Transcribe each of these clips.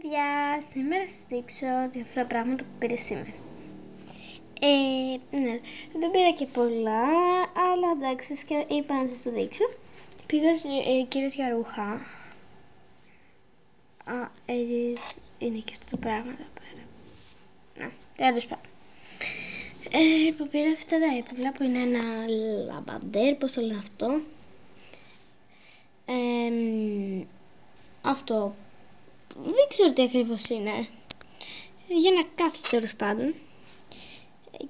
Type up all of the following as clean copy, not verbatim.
Παιδιά, σήμερα θα σας δείξω διάφορα πράγματα που πήρα σήμερα. Ναι, δεν πήρα και πολλά, αλλά εντάξει, είπα να σας το δείξω. Πήγα κυρίως για ρούχα. Είναι και αυτό το πράγμα εδώ πέρα. Να, τέλος πάντων. Που πήρα αυτά τα έπιπλα που είναι ένα λαμπαντέρ, πώς το λένε αυτό. Αυτό, δεν ξέρω τι ακριβώς είναι. Για να κάθεσαι τέλος πάντων.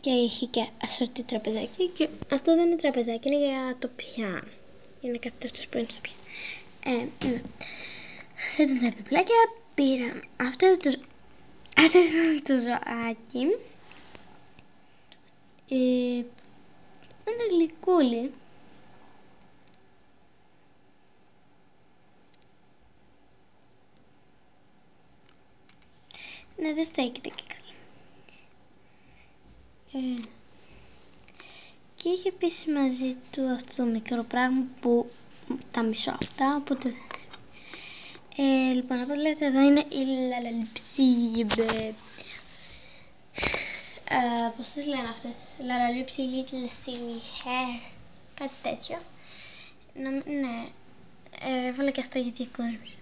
Και έχει και ασsorti τραπεζάκι. Και αυτό δεν είναι τραπεζάκι, είναι για το πιάνο. Για να κάθεται αυτός που είναι στο πιάνο. Ναι. Αυτά ήταν τα επιπλάκια. Πήρα αυτό ήταν το ζωάκι. Ένα γλυκούλι. Ναι, δεν στέκεται και καλά. Και είχε επίσης μαζί του αυτό το μικρό πράγμα που τα μισώ αυτά, οπότε... λοιπόν, από ό,τι βλέπετε εδώ είναι η λαλαλιψίγιμπε. Πώς τις λένε αυτές? Λαλαλιψίγιμπε, κάτι τέτοιο. Ναι, έβαλα και αυτό γιατί κόσμησε.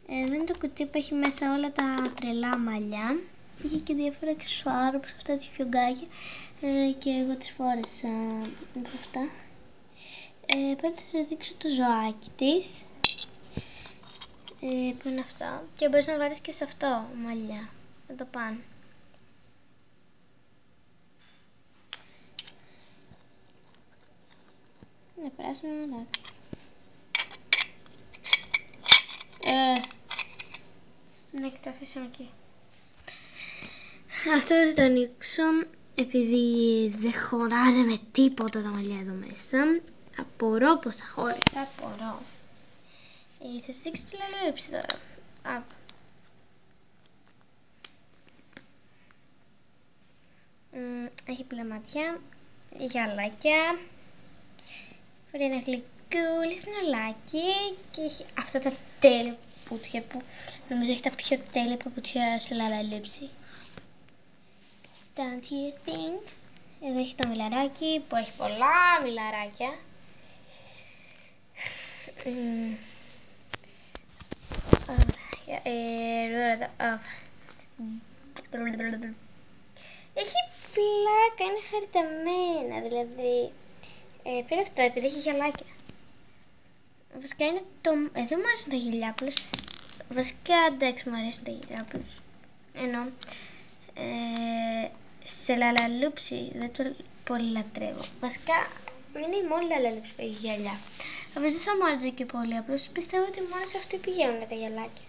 Εδώ είναι το κουτί που έχει μέσα όλα τα τρελά μαλλιά. Είχε και διάφορα αξεσουάρ όπως αυτά τα φιωγκάκια και εγώ τις φόρεσα από αυτά. Πάλι θα σας δείξω το ζωάκι της που είναι αυτό και μπορείς να βάλεις και σε αυτό μαλλιά εδώ πάνω. Είναι πράσινο, εντάξει. Ναι, και το αφήσαμε εκεί. Αυτό δεν το ανοίξω επειδή δεν χωράνε με τίποτα τα μαλλιά εδώ μέσα. Απορώ πως θα χώρισα, απορώ. Θα σας δείξω τη λαλάληψη τώρα. Έχει πλαματιά, γυαλάκια, φορεί ένα γλυκούλι συνολάκι και έχει αυτά τα τέλεια πουτια που νομίζω έχει τα πιο τέλεια παπούτσια σε λαλάληψη. Don't you think? Εδώ έχει το μιλαράκι που έχει πολλά μιλαράκια. Έχει πλάκα, είναι χαριταμένα, δηλαδή πήρα αυτό επειδή έχει γυαλάκια. Βασικά είναι το... εδώ μου αρέσουν τα γυαλιάπουλες. Βασικά εντάξει μου αρέσουν τα γυαλιάπουλες. Ενώ σε λαλαλούψη δεν το πολύ λατρεύω. Βασικά είναι η μόνη λαλαλούψη που έχει γυαλιά. Απλώς δεν θα μου άρεσε και πολύ, απλώς πιστεύω ότι μόνο σε αυτή πηγαίνουν τα γυαλάκια.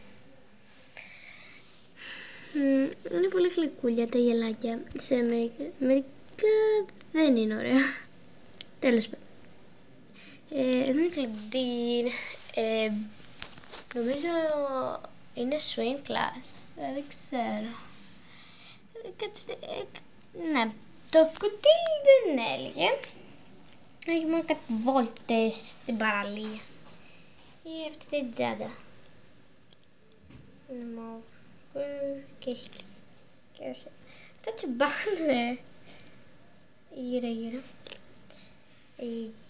Είναι πολύ γλυκούλια τα γυαλάκια σε μερικά δεν είναι ωραία. Τέλος πάντων. Εδώ είναι κλοντίν. Νομίζω είναι swing class. Δεν ξέρω. Ναι, το κουτί δεν έλεγε. Έχει μόνο κάτι βόλτες στην παραλία. Ή αυτή την τσάντα. Είναι μαύρο και έχει και αυτά τσιμπάνε γύρω γύρω.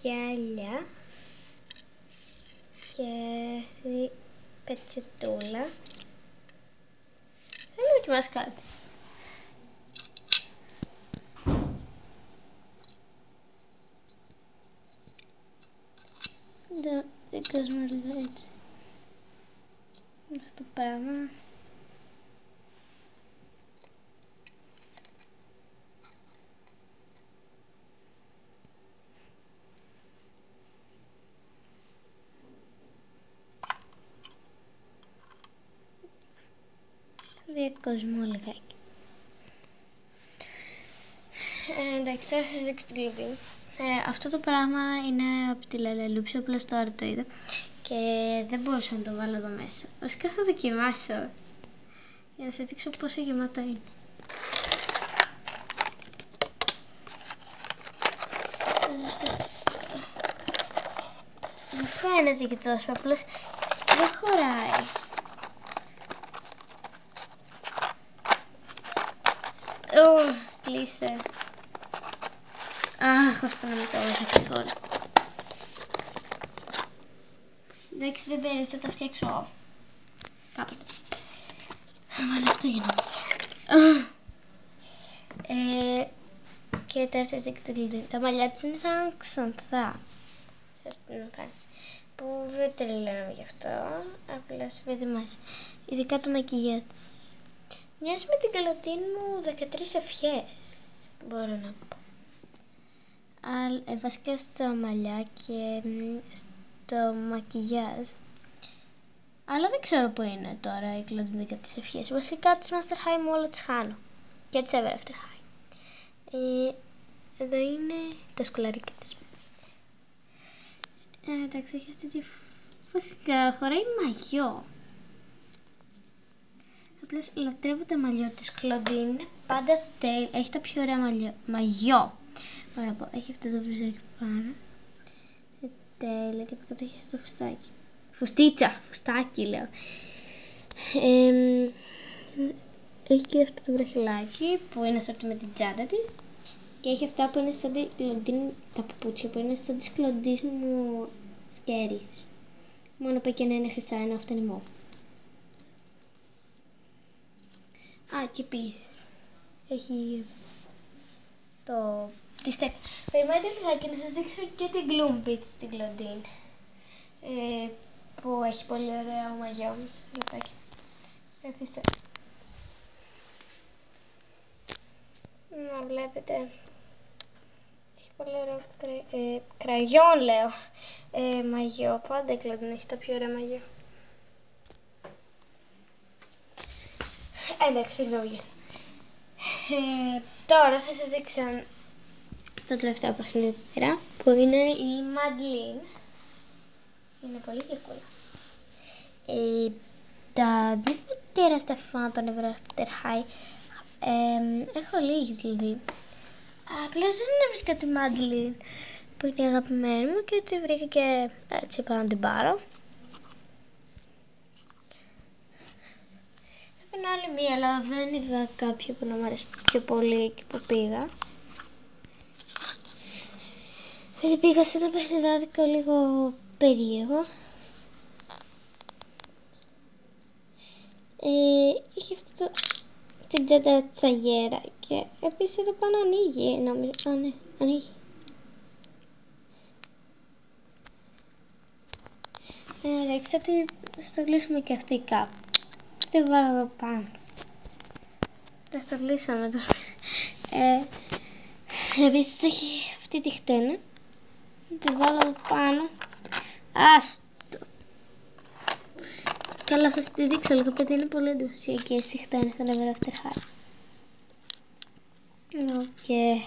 Γυάλια και αυτή πετσετούλα. Θέλω να δοκιμάσω κάτι. Το δικός μου λίγο έτσι. Αυτό το πράγμα. Διακοσμό λιγάκι. Εντάξει, τώρα θα σας δείξω την κλειδί. Αυτό το πράγμα είναι από τη λαλαλούψη, απλώς τώρα το είδα και δεν μπορούσα να το βάλω εδώ μέσα. Βασικά θα δοκιμάσω για να σας δείξω πόσο γεμάτο είναι. Δεν φαίνεται και τόσο, απλώς δεν χωράει. Κλείσε. Αχ, ως πάνω με το δαχτυλό. Εντάξει, δεν πειράζει, θα το φτιάξω κάποτε. Αλλά αυτό για να μην. Και τώρα θα δείξω το κλειδί. Τα μαλλιά της είναι σαν ξανθά. Σε αυτήν την φάση. Που δεν τρελαίνομαι γι' αυτό. Απλά σου ετοιμάζει. Ειδικά το μακιγιάζ της. Μοιάζει με την Κλοντίν μου 13 ευχές. Μπορώ να πω. Βασικά στα μαλλιά και στο μακιγιάζ. Αλλά δεν ξέρω που είναι τώρα η Κλοντίν 13 ευχές. Βασικά τις Master High μου όλα τις χάνω. Και τις Ever After High. Εδώ είναι τα σκουλαρίκια της. Εντάξει, έχει αυτή τη... Βασικά φοράει μαγιό. Απλώς λατρεύω τα μαλλιό της Κλοντίν. Είναι πάντα τέλεια. Έχει τα πιο ωραία μαγιό. Μπορώ να πω. Έχει αυτό το βυζάκι πάνω. Τέλεια. Και από κάτω έχει αυτό το φουστάκι. Φουστάκι λέω. Έχει και αυτό το βραχυλάκι που είναι σαν με την τσάντα της. Και έχει αυτά που είναι σαν τη Κλοντίν, τα παπούτσια που είναι σαν της Κλοντίν μου σκέρις. Μόνο που και να είναι χρυσά, ενώ αυτό είναι μόβ. Και επίσης έχει το... τη στέκα. Περιμένετε λιγάκι να σας δείξω και την Gloom Beach στην Κλοντίν. Που έχει πολύ ωραία μαγιά όμως. Λεπτάκι. Καθίστε. Να βλέπετε. Έχει πολύ ωραίο κραγιόν λέω. Μαγιό. Πάντα η Κλοντίν έχει τα πιο ωραία μαγιό. Εντάξει, συγγνώμη γι' αυτό. Τώρα θα σας δείξω το τελευταίο παιχνίδι που είναι η Madeline. Είναι πολύ γλυκούλα. Δεν είμαι τεράστια φαν των Ever After High. Έχω λίγες δηλαδή. Απλώς δεν έβρισκα τη Madeline που είναι η αγαπημένη μου και έτσι βρήκα και έτσι είπα να την πάρω. Έπαιρνα άλλη μία, αλλά δεν είδα κάποια που να μου αρέσει πιο πολύ εκεί που πήγα. Επειδή πήγα σε ένα παιχνιδάδικο λίγο περίεργο. Είχε αυτό το... την τσάντα τσαγέρα και επίσης εδώ πάνω ανοίγει νομίζω. Ναι, ανοίγει. Εντάξει, θα το στολίσουμε και αυτή κάπου. Θα τη βάλω εδώ πάνω. Θα στολίσαμε τώρα. Επίσης έχει αυτή τη χτένα. Θα τη βάλω εδώ πάνω. Άστο. Καλά, θα σας τη δείξω λίγο, γιατί είναι πολύ εντυπωσιακές οι χτένες στον Ever After High. Και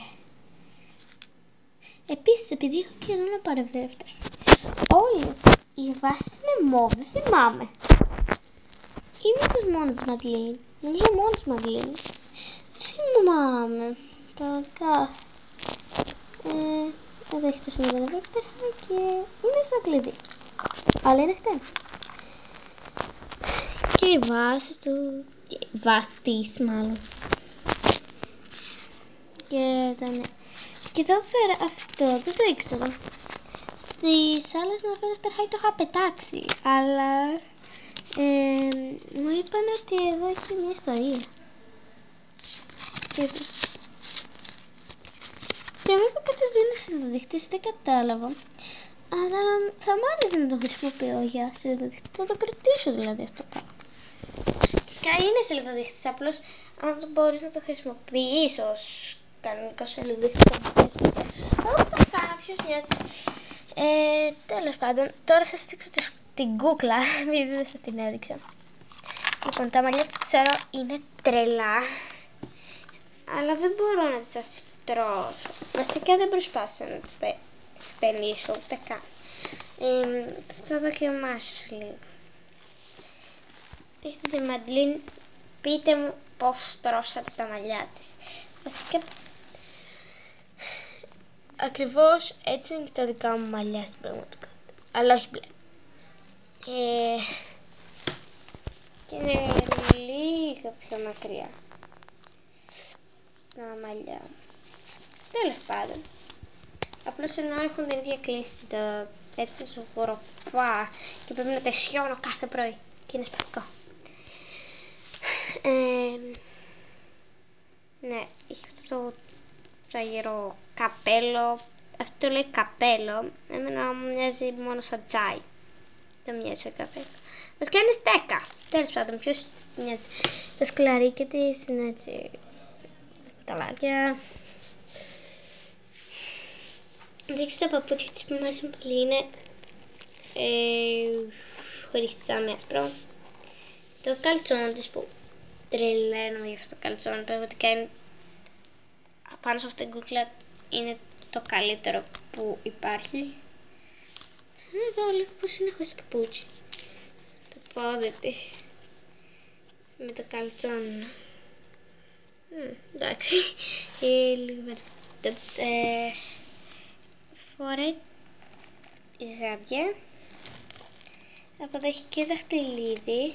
επίσης, επειδή έχω καιρό να πάρω Ever After High, όλες οι βάσεις είναι μόβ, δεν θυμάμαι. Ή μήπως μόνο της Madeline. Νομίζω μόνο της Madeline. Δεν θυμάμαι. Πραγματικά. Εδώ έχει το σημείο Ever After High και είναι σαν κλειδί. Αλλά είναι χτένα. Και η βάση του, και η βάση της μάλλον. Και εδώ πέρα αυτό δεν το ήξερα. Στις άλλες με Ever After High το είχα πετάξει, αλλά μου είπαν ότι εδώ έχει μια ιστορία. Και μου είπα κάτι δεν είναι συνδεδειχτής, δεν κατάλαβα. Αλλά θα μ' άρεσε να το χρησιμοποιώ για συνδεδειχτή, θα το κρατήσω δηλαδή αυτό το πράγμα. Είναι σελίδα-δείχτης, απλώς αν μπορείς να το χρησιμοποιείς ως κανονικό σελίδα-δείχτης. Εγώ που το κάνω, ποιος νοιάζεται. Τέλος πάντων, τώρα θα σας δείξω την κούκλα, επειδή δεν σας την έδειξα. Λοιπόν, τα μαλλιά της ξέρω είναι τρελά, αλλά δεν μπορώ να τις αστρώσω. Βασικά δεν προσπάθησα να τις χτενίσω ούτε καν. Θα δοκιμάσω λίγο. Έχετε τη Madeline, πείτε μου πώς στρώσατε τα μαλλιά της. Βασικά, ακριβώς έτσι είναι και τα δικά μου μαλλιά στην πραγματικότητα. Αλλά όχι μπλε. Και είναι λίγο πιο μακριά. μαλλιά. Τέλος πάντων. Απλώς ενώ έχουν την ίδια κλίση, το έτσι σου φοροπά και πρέπει να τα σιώνω κάθε πρωί και είναι σπαστικό. Ναι, είχε αυτό το τσαγερό καπέλο. Αυτό το λέει καπέλο. Εμένα μου μοιάζει μόνο σαν τσάι. Δεν μοιάζει σαν καπέλο. Βασικά είναι στέκα. Τέλος πάντων, ποιος μοιάζει. Τα σκουλαρίκια της είναι έτσι ταλάκια. Δείξτε τα παπούτσια της που μου αρέσουν πολύ. Είναι χρυσά με άσπρο. Το καλτσόν της που τρελαίνομαι για αυτό το καλτσόν. Πραγματικά είναι πάνω σε αυτήν την κούκλα, είναι το καλύτερο που υπάρχει. Θα δω λίγο πως είναι χωρίς παπούτσι. Το πόδι της με το καλτσόν. Εντάξει. Λίγο φοράει γάντια. Από εδώ έχει και δαχτυλίδι.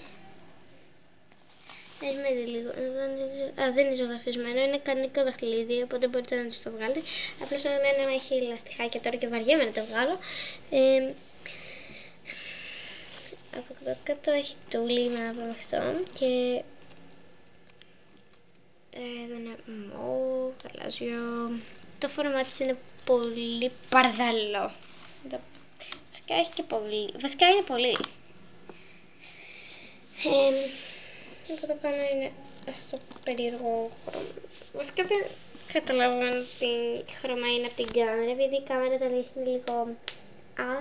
Δεν είναι ζωγραφισμένο, είναι κανονικό δαχτυλίδι, οπότε μπορείτε να το βγάλετε. Απλώς εμένα έχει λαστιχάκια τώρα και βαριέμαι να το βγάλω. Από εδώ κάτω έχει τούλι με αυτό και εδώ είναι μοβ, γαλάζιο. Το φόρμα της είναι πολύ παρδαλό. Βασικά έχει και πολύ. Βασικά είναι πολύ. Από εδώ πάνω είναι αυτό το περίεργο χρώμα. Βασικά δεν καταλαβαίνω τι χρώμα είναι από την κάμερα, επειδή η κάμερα τα δείχνει λίγο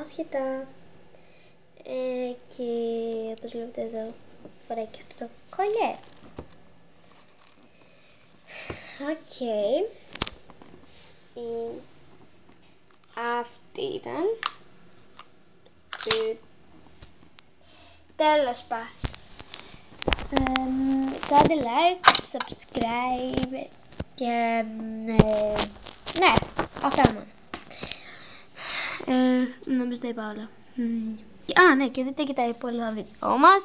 άσχετα. Και όπως βλέπετε εδώ φοράει και αυτό το κολλιέ. Οκ. Αυτή ήταν. Τέλος πάντων. Κάντε like, subscribe και ναι, αυτά μόνο. Νομίζω τα είπα όλα. Ναι, και δείτε και τα υπόλοιπα βίντεο μας.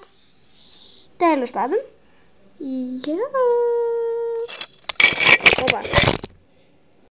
Τέλος πάντων. Γεια.